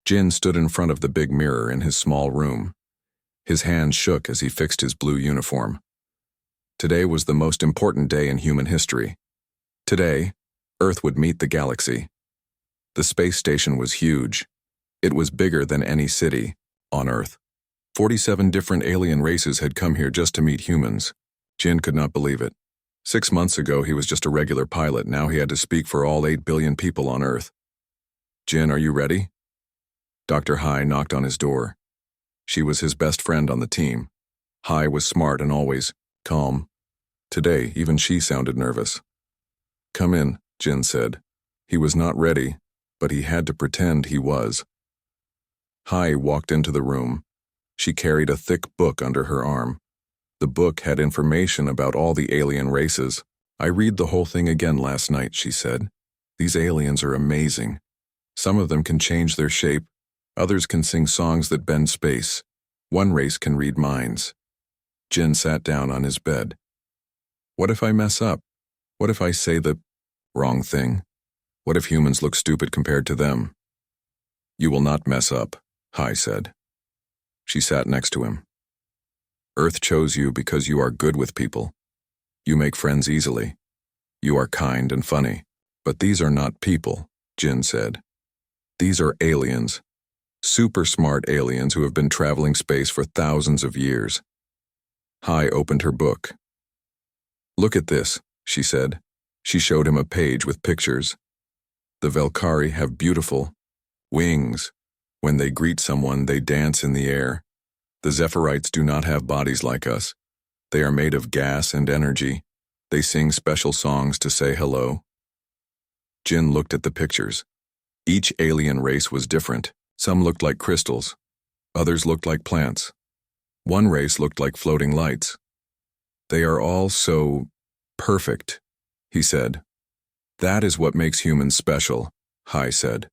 Jin stood in front of the big mirror in his small room. His hands shook as he fixed his blue uniform. Today was the most important day in human history. Today, Earth would meet the galaxy. The space station was huge. It was bigger than any city on Earth. 47 different alien races had come here just to meet humans. Jin could not believe it. 6 months ago, he was just a regular pilot. Now he had to speak for all 8 billion people on Earth. Jin, are you ready? Dr. Hai knocked on his door. She was his best friend on the team. Hai was smart and always calm. Today, even she sounded nervous. Come in, Jin said. He was not ready, but he had to pretend he was. Hai walked into the room. She carried a thick book under her arm. The book had information about all the alien races. I read the whole thing again last night, she said. These aliens are amazing. Some of them can change their shape. Others can sing songs that bend space. One race can read minds. Jin sat down on his bed. What if I mess up? What if I say the wrong thing? What if humans look stupid compared to them? You will not mess up, Hai said. She sat next to him. Earth chose you because you are good with people. You make friends easily. You are kind and funny. But these are not people, Jin said. These are aliens. Super smart aliens who have been traveling space for thousands of years. Hai opened her book. Look at this, she said. She showed him a page with pictures. The Velkari have beautiful wings. When they greet someone, they dance in the air. The Zephirites do not have bodies like us. They are made of gas and energy. They sing special songs to say hello. Jin looked at the pictures. Each alien race was different. Some looked like crystals. Others looked like plants. One race looked like floating lights. They are all so perfect, he said. That is what makes humans special, Hai said.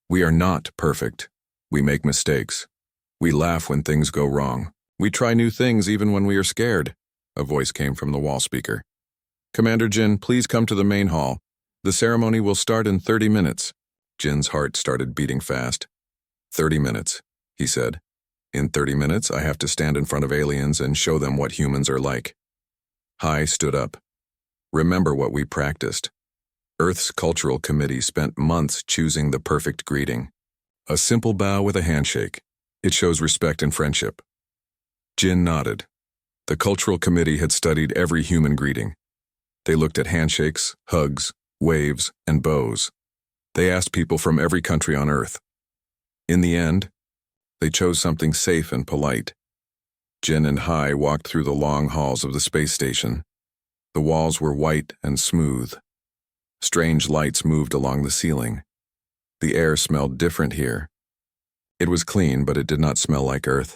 We are not perfect. We make mistakes. We laugh when things go wrong. We try new things even when we are scared. A voice came from the wall speaker. Commander Jin, please come to the main hall. The ceremony will start in 30 minutes. Jin's heart started beating fast. 30 minutes, he said. In 30 minutes, I have to stand in front of aliens and show them what humans are like. Hai stood up. Remember what we practiced. Earth's Cultural Committee spent months choosing the perfect greeting. A simple bow with a handshake. It shows respect and friendship. Jin nodded. The Cultural Committee had studied every human greeting. They looked at handshakes, hugs, waves, and bows. They asked people from every country on Earth. In the end, they chose something safe and polite. Jin and Hai walked through the long halls of the space station. The walls were white and smooth. Strange lights moved along the ceiling. The air smelled different here. It was clean, but it did not smell like Earth.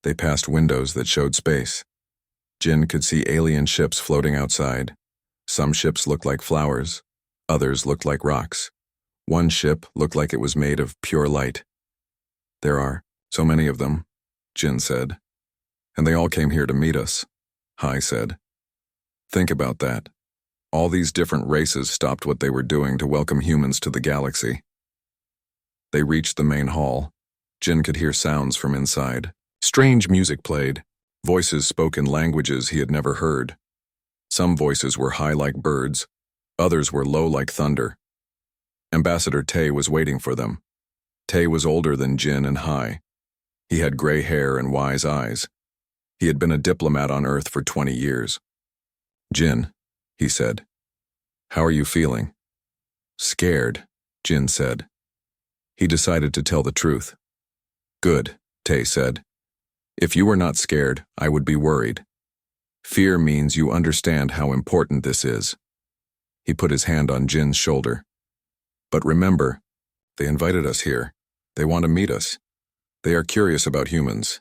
They passed windows that showed space. Jin could see alien ships floating outside. Some ships looked like flowers. Others looked like rocks. One ship looked like it was made of pure light. There are so many of them, Jin said. And they all came here to meet us, Hai said. Think about that. All these different races stopped what they were doing to welcome humans to the galaxy. They reached the main hall. Jin could hear sounds from inside. Strange music played. Voices spoke in languages he had never heard. Some voices were high like birds. Others were low like thunder. Ambassador Tay was waiting for them. Tay was older than Jin and Hai. He had gray hair and wise eyes. He had been a diplomat on Earth for 20 years. Jin, he said. How are you feeling? Scared, Jin said. He decided to tell the truth. Good, Tay said. If you were not scared, I would be worried. Fear means you understand how important this is. He put his hand on Jin's shoulder. But remember, they invited us here. They want to meet us. They are curious about humans.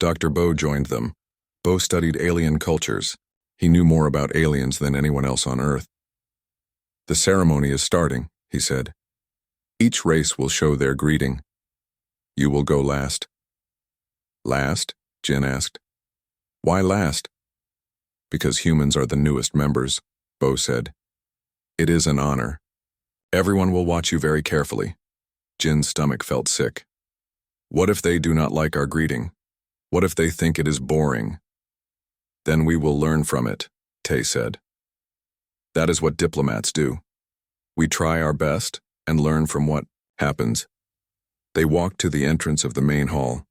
Dr. Bo joined them. Bo studied alien cultures. He knew more about aliens than anyone else on Earth. The ceremony is starting, he said. Each race will show their greeting. You will go last. Last? Jin asked. Why last? Because humans are the newest members, Bo said. It is an honor. Everyone will watch you very carefully. Jin's stomach felt sick. What if they do not like our greeting? What if they think it is boring? Then we will learn from it, Tay said. That is what diplomats do. We try our best and learn from what happens. They walked to the entrance of the main hall.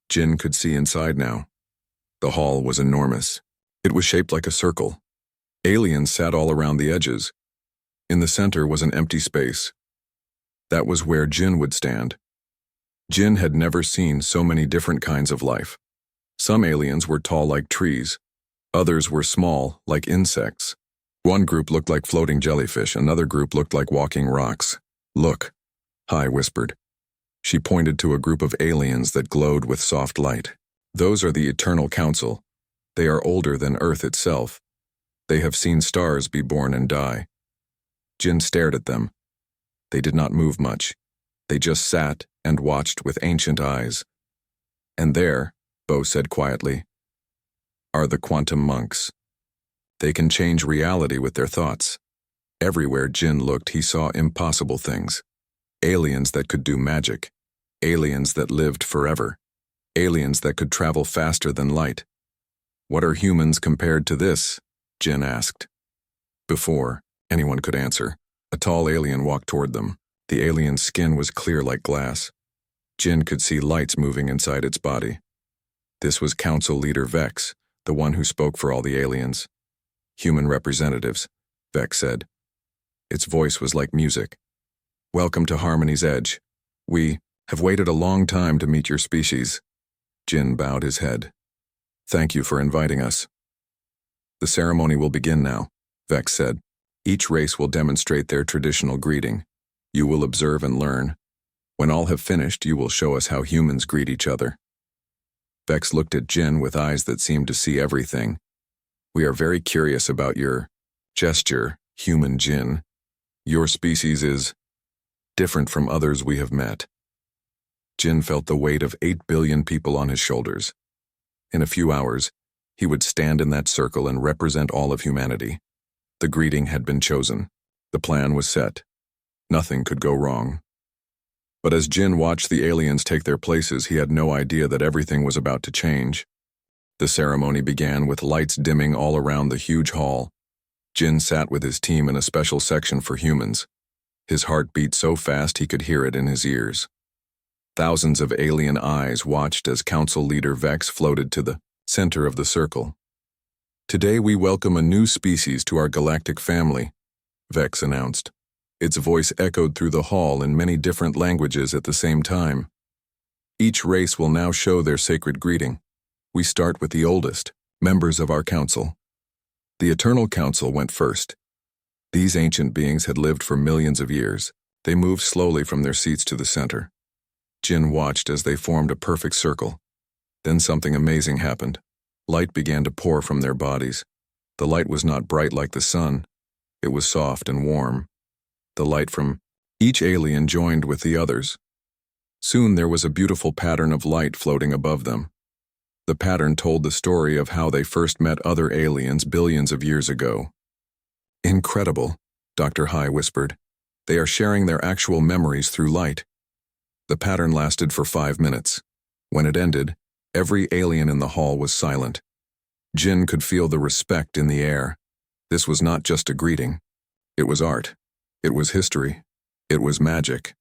Jin could see inside now. The hall was enormous. It was shaped like a circle. Aliens sat all around the edges. In the center was an empty space. That was where Jin would stand. Jin had never seen so many different kinds of life. Some aliens were tall like trees. Others were small, like insects. One group looked like floating jellyfish, another group looked like walking rocks. Look, Hai whispered. She pointed to a group of aliens that glowed with soft light. Those are the Eternal Council. They are older than Earth itself. They have seen stars be born and die. Jin stared at them. They did not move much. They just sat and watched with ancient eyes. And there, Bo said quietly, are the quantum monks. They can change reality with their thoughts. Everywhere Jin looked, he saw impossible things. Aliens that could do magic. Aliens that lived forever. Aliens that could travel faster than light. What are humans compared to this? Jin asked. Before anyone could answer, a tall alien walked toward them. The alien's skin was clear like glass. Jin could see lights moving inside its body. This was Council Leader Vex, the one who spoke for all the aliens. Human representatives, Vex said. Its voice was like music. Welcome to Harmony's Edge. We have waited a long time to meet your species. Jin bowed his head. Thank you for inviting us. The ceremony will begin now, Vex said. Each race will demonstrate their traditional greeting. You will observe and learn. When all have finished, you will show us how humans greet each other. Vex looked at Jin with eyes that seemed to see everything. We are very curious about your gesture, human Jin. Your species is different from others we have met. Jin felt the weight of 8 billion people on his shoulders. In a few hours, he would stand in that circle and represent all of humanity. The greeting had been chosen. The plan was set. Nothing could go wrong. But as Jin watched the aliens take their places, he had no idea that everything was about to change. The ceremony began with lights dimming all around the huge hall. Jin sat with his team in a special section for humans. His heart beat so fast he could hear it in his ears. Thousands of alien eyes watched as Council Leader Vex floated to the center of the circle. Today we welcome a new species to our galactic family, Vex announced. Its voice echoed through the hall in many different languages at the same time. Each race will now show their sacred greeting. We start with the oldest, members of our council. The Eternal Council went first. These ancient beings had lived for millions of years. They moved slowly from their seats to the center. Jin watched as they formed a perfect circle. Then something amazing happened. Light began to pour from their bodies. The light was not bright like the sun. It was soft and warm. The light from each alien joined with the others. Soon there was a beautiful pattern of light floating above them. The pattern told the story of how they first met other aliens billions of years ago. Incredible, Dr. Hai whispered. They are sharing their actual memories through light. The pattern lasted for 5 minutes. When it ended, every alien in the hall was silent. Jin could feel the respect in the air. This was not just a greeting. It was art. It was history. It was magic.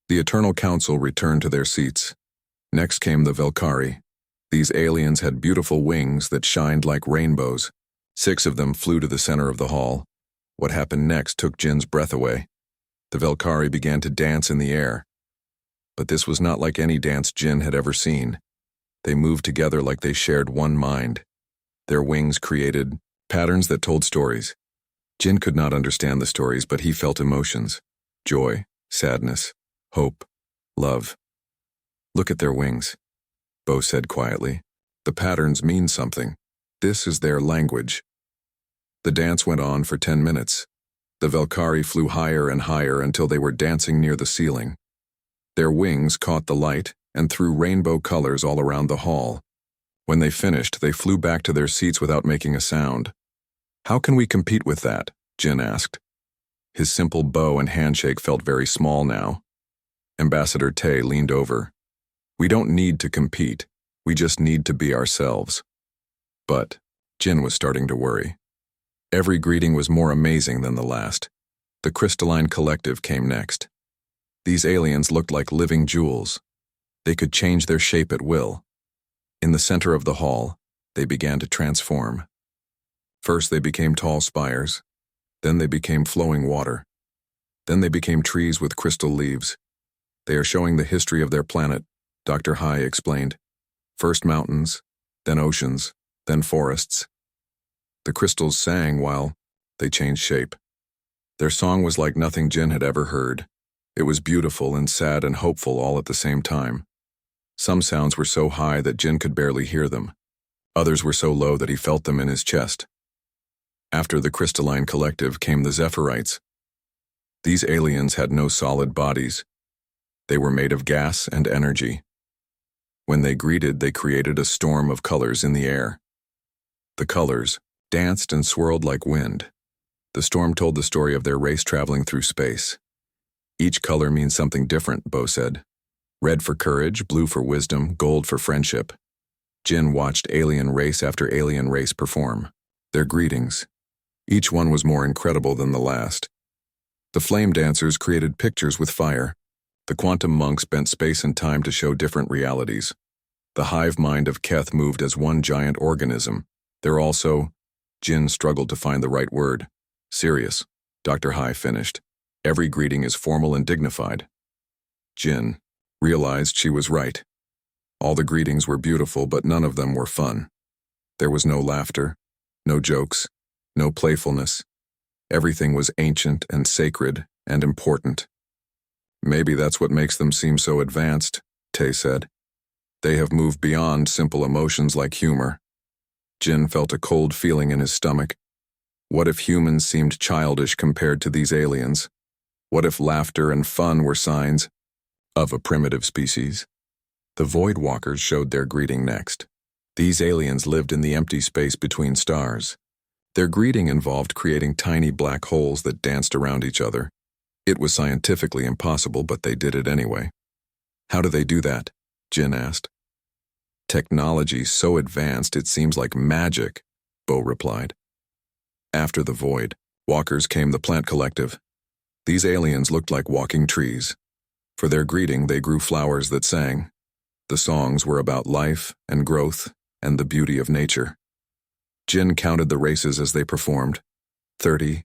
The Eternal Council returned to their seats. Next came the Velkari. These aliens had beautiful wings that shined like rainbows. 6 of them flew to the center of the hall. What happened next took Jin's breath away. The Velkari began to dance in the air. But this was not like any dance Jin had ever seen. They moved together like they shared one mind. Their wings created patterns that told stories. Jin could not understand the stories, but he felt emotions. Joy, sadness, hope, love. Look at their wings, Bo said quietly. The patterns mean something. This is their language. The dance went on for 10 minutes. The Velkari flew higher and higher until they were dancing near the ceiling. Their wings caught the light and threw rainbow colors all around the hall. When they finished, they flew back to their seats without making a sound. How can we compete with that? Jin asked. His simple bow and handshake felt very small now. Ambassador Tay leaned over. We don't need to compete. We just need to be ourselves. But Jin was starting to worry. Every greeting was more amazing than the last. The crystalline collective came next. These aliens looked like living jewels. They could change their shape at will. In the center of the hall, they began to transform. First they became tall spires. Then they became flowing water. Then they became trees with crystal leaves. They are showing the history of their planet, Dr. Hai explained. First mountains, then oceans, then forests. The crystals sang while they changed shape. Their song was like nothing Jin had ever heard. It was beautiful and sad and hopeful all at the same time. Some sounds were so high that Jin could barely hear them. Others were so low that he felt them in his chest. After the crystalline collective came the Zephyrite. These aliens had no solid bodies. They were made of gas and energy. When they greeted, they created a storm of colors in the air. The colors danced and swirled like wind. The storm told the story of their race traveling through space. Each color means something different, Bo said. Red for courage, blue for wisdom, gold for friendship. Jin watched alien race after alien race perform. Their greetings. Each one was more incredible than the last. The flame dancers created pictures with fire. The quantum monks bent space and time to show different realities. The hive mind of Keth moved as one giant organism. They're also, Jin struggled to find the right word. Serious, Dr. Hai finished. Every greeting is formal and dignified. Jin realized she was right. All the greetings were beautiful, but none of them were fun. There was no laughter, no jokes, no playfulness. Everything was ancient and sacred and important. Maybe that's what makes them seem so advanced, Tay said. They have moved beyond simple emotions like humor. Jin felt a cold feeling in his stomach. What if humans seemed childish compared to these aliens? What if laughter and fun were signs of a primitive species? The Void Walkers showed their greeting next. These aliens lived in the empty space between stars. Their greeting involved creating tiny black holes that danced around each other. It was scientifically impossible, but they did it anyway. How do they do that? Jin asked. Technology so advanced it seems like magic, Bo replied. After the Void Walkers came the Plant Collective. These aliens looked like walking trees. For their greeting, they grew flowers that sang. The songs were about life and growth and the beauty of nature. Jin counted the races as they performed. 30,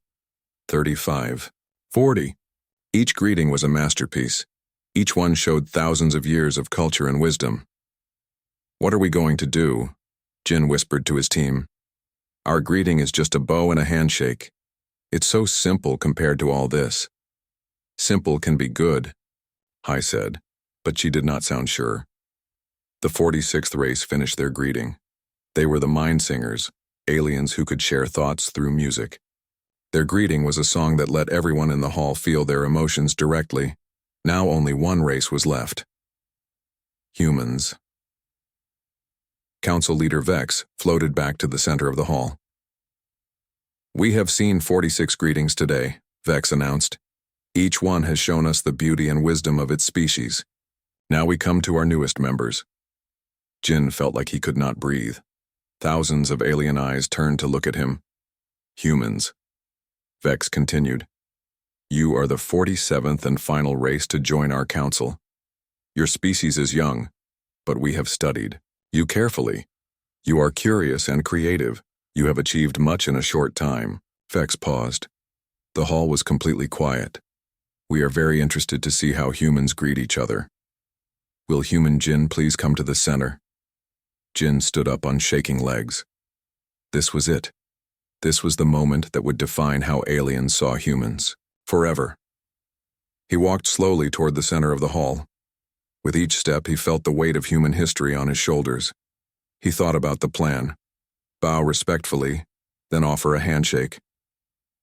35, 40. Each greeting was a masterpiece. Each one showed thousands of years of culture and wisdom. What are we going to do? Jin whispered to his team. Our greeting is just a bow and a handshake. It's so simple compared to all this. Simple can be good, Hai said, but she did not sound sure. The 46th race finished their greeting. They were the mind singers, aliens who could share thoughts through music. Their greeting was a song that let everyone in the hall feel their emotions directly. Now only one race was left. Humans. Council leader Vex floated back to the center of the hall. We have seen 46 greetings today, Vex announced. Each one has shown us the beauty and wisdom of its species. Now we come to our newest members. Jin felt like he could not breathe. Thousands of alien eyes turned to look at him. Humans. Vex continued. You are the 47th and final race to join our council. Your species is young, but we have studied you carefully. You are curious and creative. You have achieved much in a short time. Vex paused. The hall was completely quiet. We are very interested to see how humans greet each other. Will human Jin please come to the center? Jin stood up on shaking legs. This was it. This was the moment that would define how aliens saw humans. Forever. He walked slowly toward the center of the hall. With each step, he felt the weight of human history on his shoulders. He thought about the plan. Bow respectfully, then offer a handshake.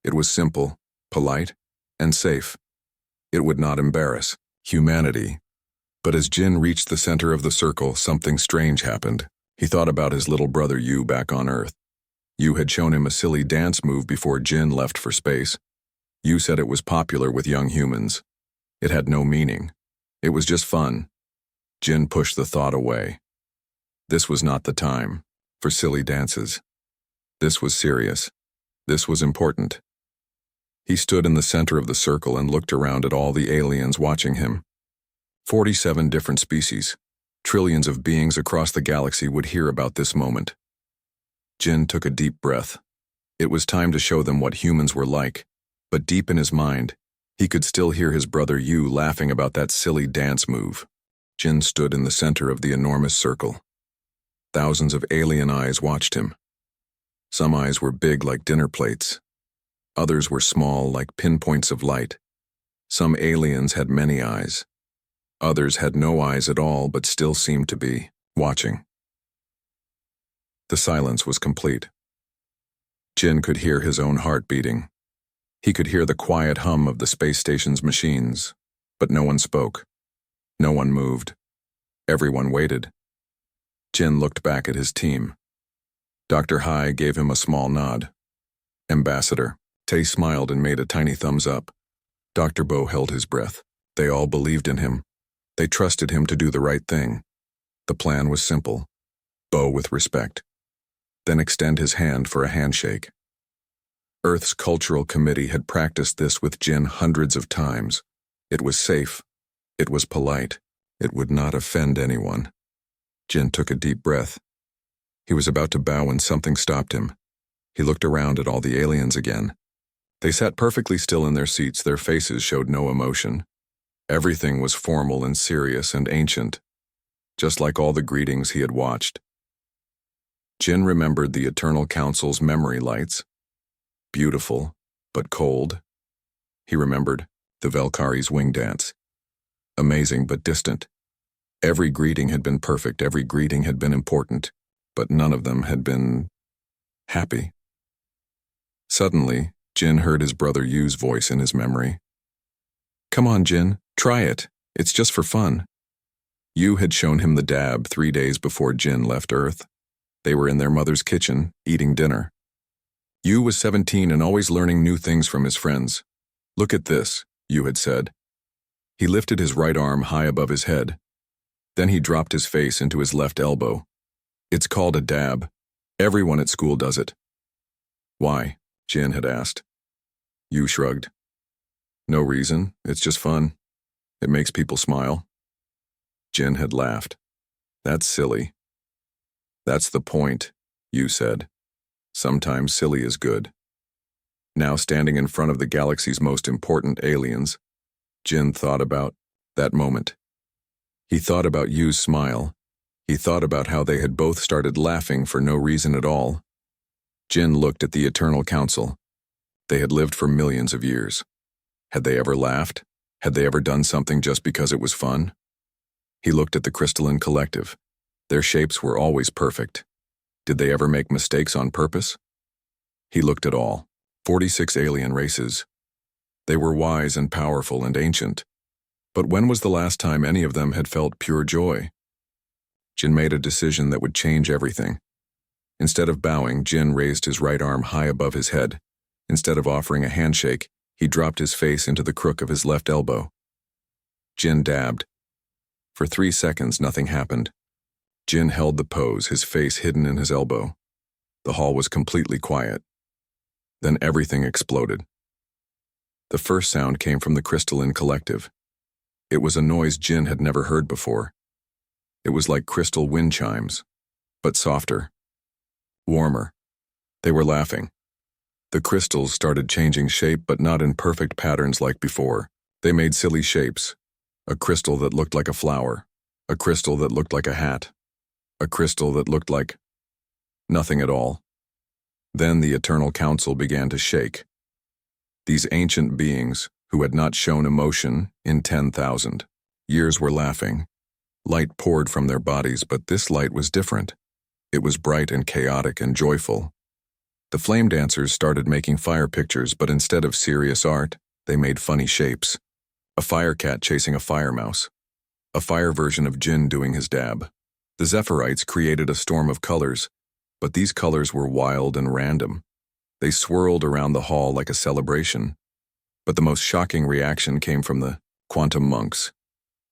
It was simple, polite, and safe. It would not embarrass humanity. But as Jin reached the center of the circle, something strange happened. He thought about his little brother Yu back on Earth. Yu had shown him a silly dance move before Jin left for space. Yu said it was popular with young humans. It had no meaning. It was just fun. Jin pushed the thought away. This was not the time for silly dances. This was serious. This was important. He stood in the center of the circle and looked around at all the aliens watching him. 47 different species. Trillions of beings across the galaxy would hear about this moment. Jin took a deep breath. It was time to show them what humans were like, but deep in his mind, he could still hear his brother Yu laughing about that silly dance move. Jin stood in the center of the enormous circle. Thousands of alien eyes watched him. Some eyes were big like dinner plates. Others were small like pinpoints of light. Some aliens had many eyes. Others had no eyes at all but still seemed to be watching. The silence was complete. Jin could hear his own heart beating. He could hear the quiet hum of the space station's machines, but no one spoke. No one moved. Everyone waited. Jin looked back at his team. Dr. Hai gave him a small nod. Ambassador. Tay smiled and made a tiny thumbs up. Dr. Bo held his breath. They all believed in him. They trusted him to do the right thing. The plan was simple. Bow with respect. Then extend his hand for a handshake. Earth's Cultural Committee had practiced this with Jin hundreds of times. It was safe. It was polite. It would not offend anyone. Jin took a deep breath. He was about to bow when something stopped him. He looked around at all the aliens again. They sat perfectly still in their seats. Their faces showed no emotion. Everything was formal and serious and ancient, just like all the greetings he had watched. Jin remembered the Eternal Council's memory lights. Beautiful, but cold. He remembered the Valkyries' wing dance. Amazing but distant. Every greeting had been perfect, every greeting had been important, but none of them had been happy. Suddenly, Jin heard his brother Yu's voice in his memory. Come on, Jin, try it. It's just for fun. Yu had shown him the dab 3 days before Jin left Earth. They were in their mother's kitchen, eating dinner. Yu was 17 and always learning new things from his friends. Look at this, Yu had said. He lifted his right arm high above his head. Then he dropped his face into his left elbow. It's called a dab. Everyone at school does it. Why? Jin had asked. Yu shrugged. No reason, it's just fun. It makes people smile. Jin had laughed. That's silly. That's the point, Yu said. Sometimes silly is good. Now standing in front of the galaxy's most important aliens, Jin thought about that moment. He thought about Yu's smile. He thought about how they had both started laughing for no reason at all. Jin looked at the Eternal Council. They had lived for millions of years. Had they ever laughed? Had they ever done something just because it was fun? He looked at the Crystalline Collective. Their shapes were always perfect. Did they ever make mistakes on purpose? He looked at all. 46 alien races. They were wise and powerful and ancient. But when was the last time any of them had felt pure joy? Jin made a decision that would change everything. Instead of bowing, Jin raised his right arm high above his head. Instead of offering a handshake, he dropped his face into the crook of his left elbow. Jin dabbed. For 3 seconds, nothing happened. Jin held the pose, his face hidden in his elbow. The hall was completely quiet. Then everything exploded. The first sound came from the Crystalline Collective. It was a noise Jin had never heard before. It was like crystal wind chimes, but softer, warmer. They were laughing. The crystals started changing shape, but not in perfect patterns like before. They made silly shapes. A crystal that looked like a flower. A crystal that looked like a hat. A crystal that looked like nothing at all. Then the Eternal Council began to shake. These ancient beings, who had not shown emotion in 10,000 years, were laughing. Light poured from their bodies, but this light was different. It was bright and chaotic and joyful. The flame dancers started making fire pictures, but instead of serious art, they made funny shapes. A fire cat chasing a fire mouse. A fire version of Jin doing his dab. The Zephyrite created a storm of colors, but these colors were wild and random. They swirled around the hall like a celebration. But the most shocking reaction came from the quantum monks.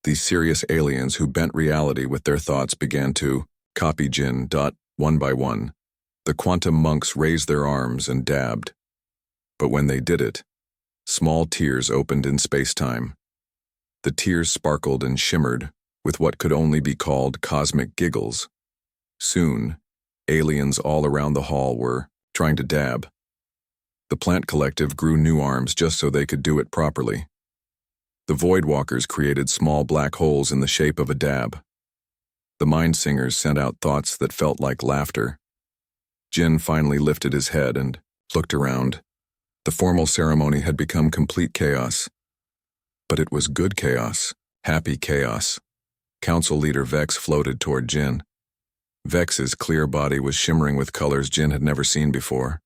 These serious aliens who bent reality with their thoughts began to copy Jin. One by one, the quantum monks raised their arms and dabbed. But when they did it, small tears opened in space-time. The tears sparkled and shimmered with what could only be called cosmic giggles. Soon, aliens all around the hall were trying to dab. The plant collective grew new arms just so they could do it properly. The Voidwalkers created small black holes in the shape of a dab. The Mind Singers sent out thoughts that felt like laughter. Jin finally lifted his head and looked around. The formal ceremony had become complete chaos. But it was good chaos, happy chaos. Council leader Vex floated toward Jin. Vex's clear body was shimmering with colors Jin had never seen before.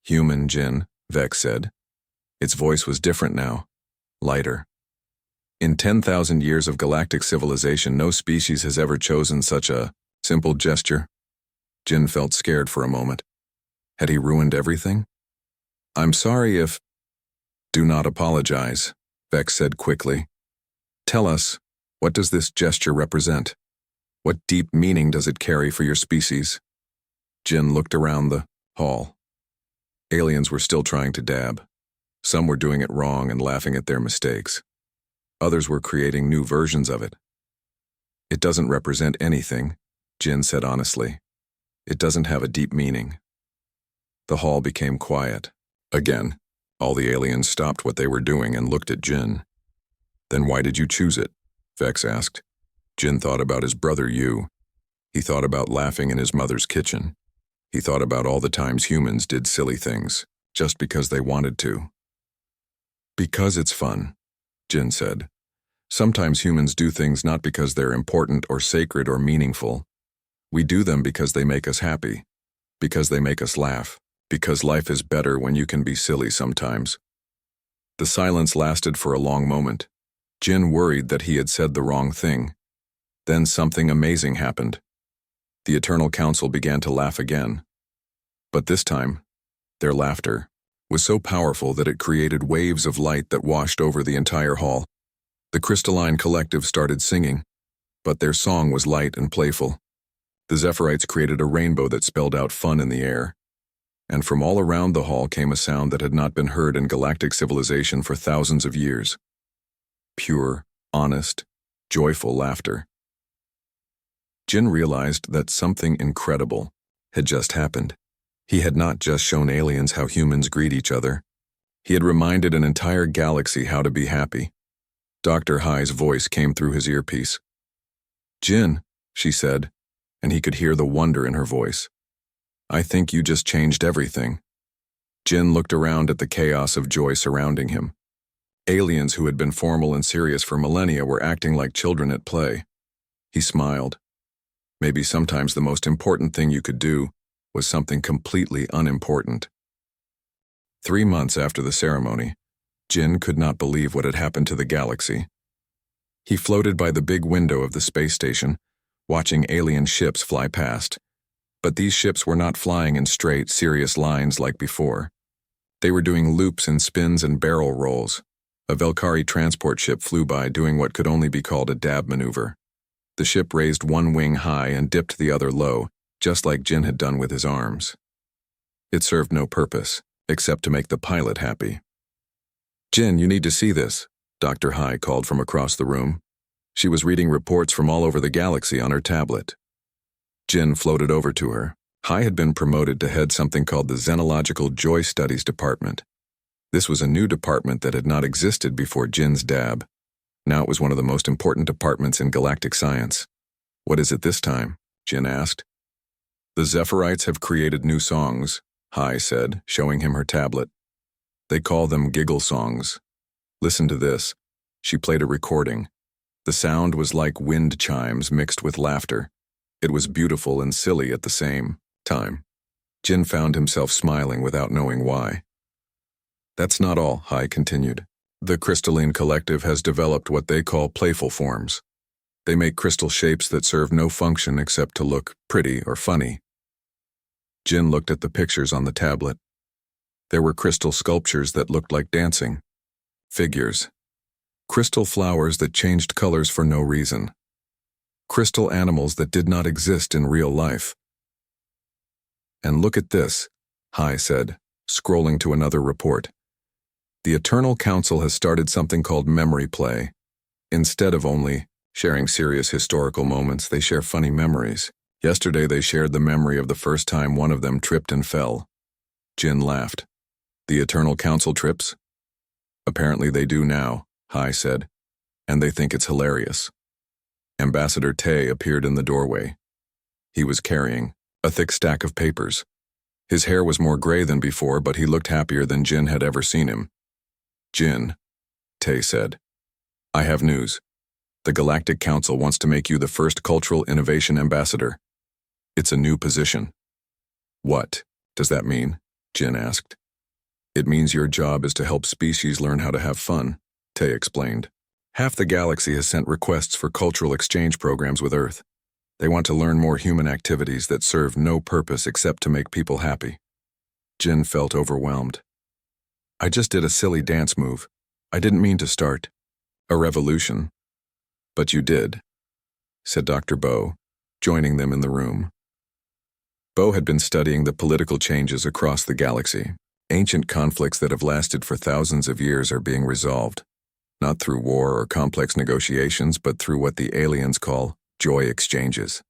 "Human, Jin," Vex said. Its voice was different now, lighter. "In 10,000 years of galactic civilization, no species has ever chosen such a simple gesture." Jin felt scared for a moment. Had he ruined everything? "I'm sorry if—" "Do not apologize," Vex said quickly. "Tell us, what does this gesture represent? What deep meaning does it carry for your species?" Jin looked around the hall. Aliens were still trying to dab. Some were doing it wrong and laughing at their mistakes. Others were creating new versions of it. "It doesn't represent anything," Jin said honestly. "It doesn't have a deep meaning." The hall became quiet. Again, all the aliens stopped what they were doing and looked at Jin. "Then why did you choose it?" Vex asked. Jin thought about his brother Yu. He thought about laughing in his mother's kitchen. He thought about all the times humans did silly things, just because they wanted to. "Because it's fun," Jin said. "Sometimes humans do things not because they're important or sacred or meaningful. We do them because they make us happy, because they make us laugh, because life is better when you can be silly sometimes." The silence lasted for a long moment. Jin worried that he had said the wrong thing. Then something amazing happened. The Eternal Council began to laugh again. But this time, their laughter was so powerful that it created waves of light that washed over the entire hall. The Crystalline Collective started singing, but their song was light and playful. The Zephyrites created a rainbow that spelled out fun in the air. And from all around the hall came a sound that had not been heard in galactic civilization for thousands of years. Pure, honest, joyful laughter. Jin realized that something incredible had just happened. He had not just shown aliens how humans greet each other. He had reminded an entire galaxy how to be happy. Dr. Hai's voice came through his earpiece. "Jin," she said, and he could hear the wonder in her voice. "I think you just changed everything." Jin looked around at the chaos of joy surrounding him. Aliens who had been formal and serious for millennia were acting like children at play. He smiled. Maybe sometimes the most important thing you could do was something completely unimportant. 3 months after the ceremony, Jin could not believe what had happened to the galaxy. He floated by the big window of the space station, watching alien ships fly past. But these ships were not flying in straight, serious lines like before. They were doing loops and spins and barrel rolls. A Velkari transport ship flew by doing what could only be called a dab maneuver. The ship raised one wing high and dipped the other low, just like Jin had done with his arms. It served no purpose, except to make the pilot happy. "Jin, you need to see this," Dr. Hai called from across the room. She was reading reports from all over the galaxy on her tablet. Jin floated over to her. Hai had been promoted to head something called the Xenological Joy Studies Department. This was a new department that had not existed before Jin's dab. Now it was one of the most important departments in galactic science. "What is it this time?" Jin asked. "The Zephyrites have created new songs," Hai said, showing him her tablet. "They call them giggle songs. Listen to this." She played a recording. The sound was like wind chimes mixed with laughter. It was beautiful and silly at the same time. Jin found himself smiling without knowing why. "That's not all," Hai continued. "The Crystalline Collective has developed what they call playful forms. They make crystal shapes that serve no function except to look pretty or funny." Jin looked at the pictures on the tablet. There were crystal sculptures that looked like dancing. Figures. Crystal flowers that changed colors for no reason. Crystal animals that did not exist in real life. And look at this, Hai said, scrolling to another report. The Eternal Council has started something called memory play. Instead of only sharing serious historical moments, they share funny memories. Yesterday they shared the memory of the first time one of them tripped and fell. Jin laughed. The Eternal Council trips? Apparently they do now, Hai said, and they think it's hilarious. Ambassador Tay appeared in the doorway. He was carrying a thick stack of papers. His hair was more gray than before, but he looked happier than Jin had ever seen him. Jin, Tay said, I have news. The Galactic Council wants to make you the first Cultural Innovation Ambassador. It's a new position. What does that mean? Jin asked. It means your job is to help species learn how to have fun, Tay explained. Half the galaxy has sent requests for cultural exchange programs with Earth. They want to learn more human activities that serve no purpose except to make people happy. Jin felt overwhelmed. I just did a silly dance move. I didn't mean to start a revolution. But you did, said Dr. Bo, joining them in the room. Bo had been studying the political changes across the galaxy. Ancient conflicts that have lasted for thousands of years are being resolved, not through war or complex negotiations, but through what the aliens call joy exchanges.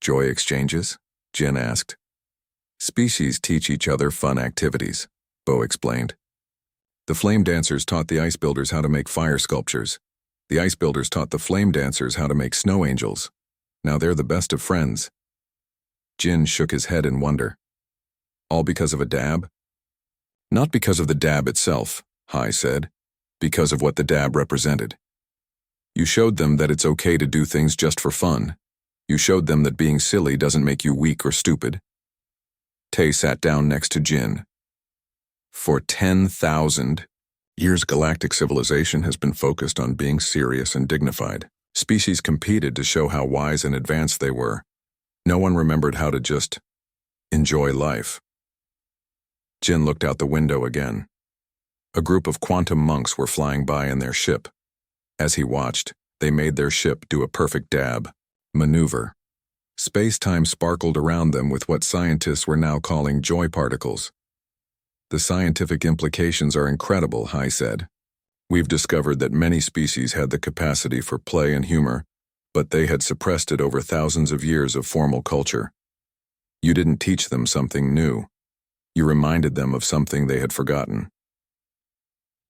Joy exchanges? Jin asked. Species teach each other fun activities, Bo explained. The flame dancers taught the ice builders how to make fire sculptures. The ice builders taught the flame dancers how to make snow angels. Now they're the best of friends. Jin shook his head in wonder. All because of a dab? Not because of the dab itself, Hai said, because of what the dab represented. You showed them that it's okay to do things just for fun. You showed them that being silly doesn't make you weak or stupid. Tay sat down next to Jin. For 10,000 years, galactic civilization has been focused on being serious and dignified. Species competed to show how wise and advanced they were. No one remembered how to just enjoy life. Jin looked out the window again. A group of quantum monks were flying by in their ship. As he watched, they made their ship do a perfect dab maneuver. Space-time sparkled around them with what scientists were now calling joy particles. The scientific implications are incredible, Hai said. We've discovered that many species had the capacity for play and humor, but they had suppressed it over thousands of years of formal culture. You didn't teach them something new. You reminded them of something they had forgotten.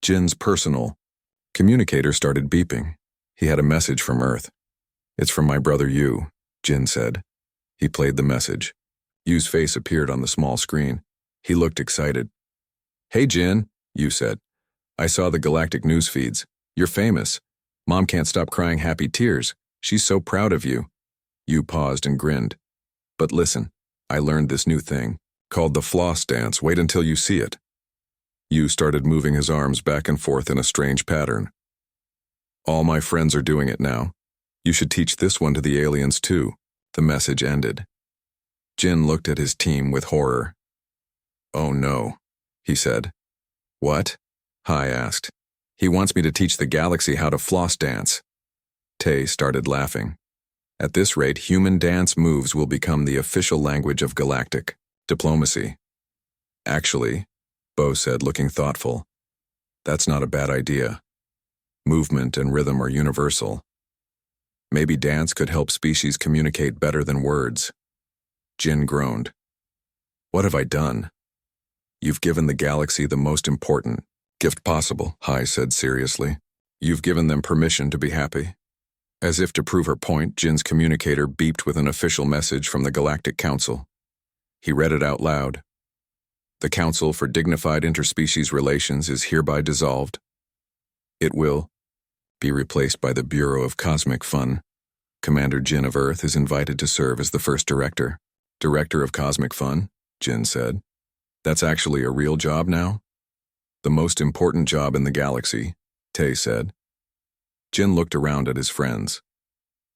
Jin's personal communicator started beeping. He had a message from Earth. It's from my brother Yu, Jin said. He played the message. Yu's face appeared on the small screen. He looked excited. Hey Jin, Yu said. I saw the galactic news feeds. You're famous. Mom can't stop crying happy tears. She's so proud of you. Yu paused and grinned. But listen, I learned this new thing, called the floss dance. Wait until you see it. Yu started moving his arms back and forth in a strange pattern. All my friends are doing it now. You should teach this one to the aliens too. The message ended. Jin looked at his team with horror. Oh no, he said. What? Hai asked. He wants me to teach the galaxy how to floss dance. Tay started laughing. At this rate, human dance moves will become the official language of galactic diplomacy. Actually, Bo said, looking thoughtful, that's not a bad idea. Movement and rhythm are universal. Maybe dance could help species communicate better than words. Jin groaned. What have I done? You've given the galaxy the most important gift possible, Hai said seriously. You've given them permission to be happy. As if to prove her point, Jin's communicator beeped with an official message from the Galactic Council. He read it out loud. The Council for Dignified Interspecies Relations is hereby dissolved. It will be replaced by the Bureau of Cosmic Fun. Commander Jin of Earth is invited to serve as the first director. Director of Cosmic Fun, Jin said. That's actually a real job now? The most important job in the galaxy, Tay said. Jin looked around at his friends.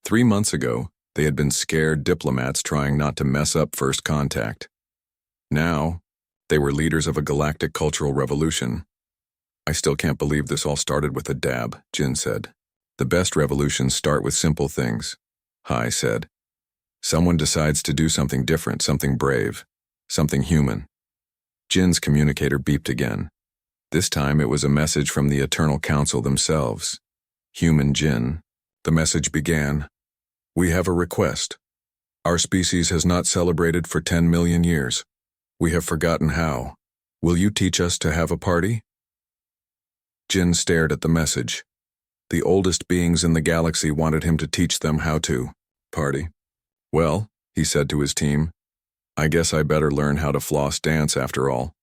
3 months ago, they had been scared diplomats trying not to mess up first contact. Now, they were leaders of a galactic cultural revolution. I still can't believe this all started with a dab, Jin said. The best revolutions start with simple things, Hai said. Someone decides to do something different, something brave, something human. Jin's communicator beeped again. This time it was a message from the Eternal Council themselves. Human Jin. The message began. We have a request. Our species has not celebrated for 10 million years. We have forgotten how. Will you teach us to have a party? Jin stared at the message. The oldest beings in the galaxy wanted him to teach them how to party. Well, he said to his team, I guess I better learn how to floss dance after all.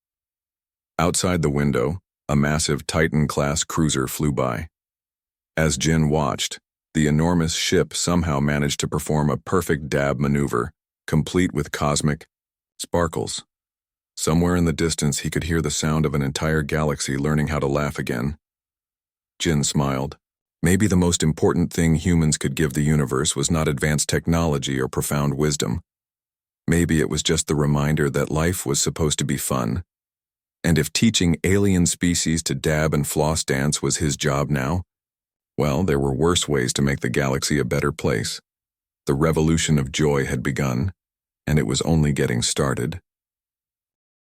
Outside the window, a massive Titan-class cruiser flew by. As Jin watched, the enormous ship somehow managed to perform a perfect dab maneuver, complete with cosmic sparkles. Somewhere in the distance he could hear the sound of an entire galaxy learning how to laugh again. Jin smiled. Maybe the most important thing humans could give the universe was not advanced technology or profound wisdom. Maybe it was just the reminder that life was supposed to be fun. And if teaching alien species to dab and floss dance was his job now, well, there were worse ways to make the galaxy a better place. The revolution of joy had begun, and it was only getting started.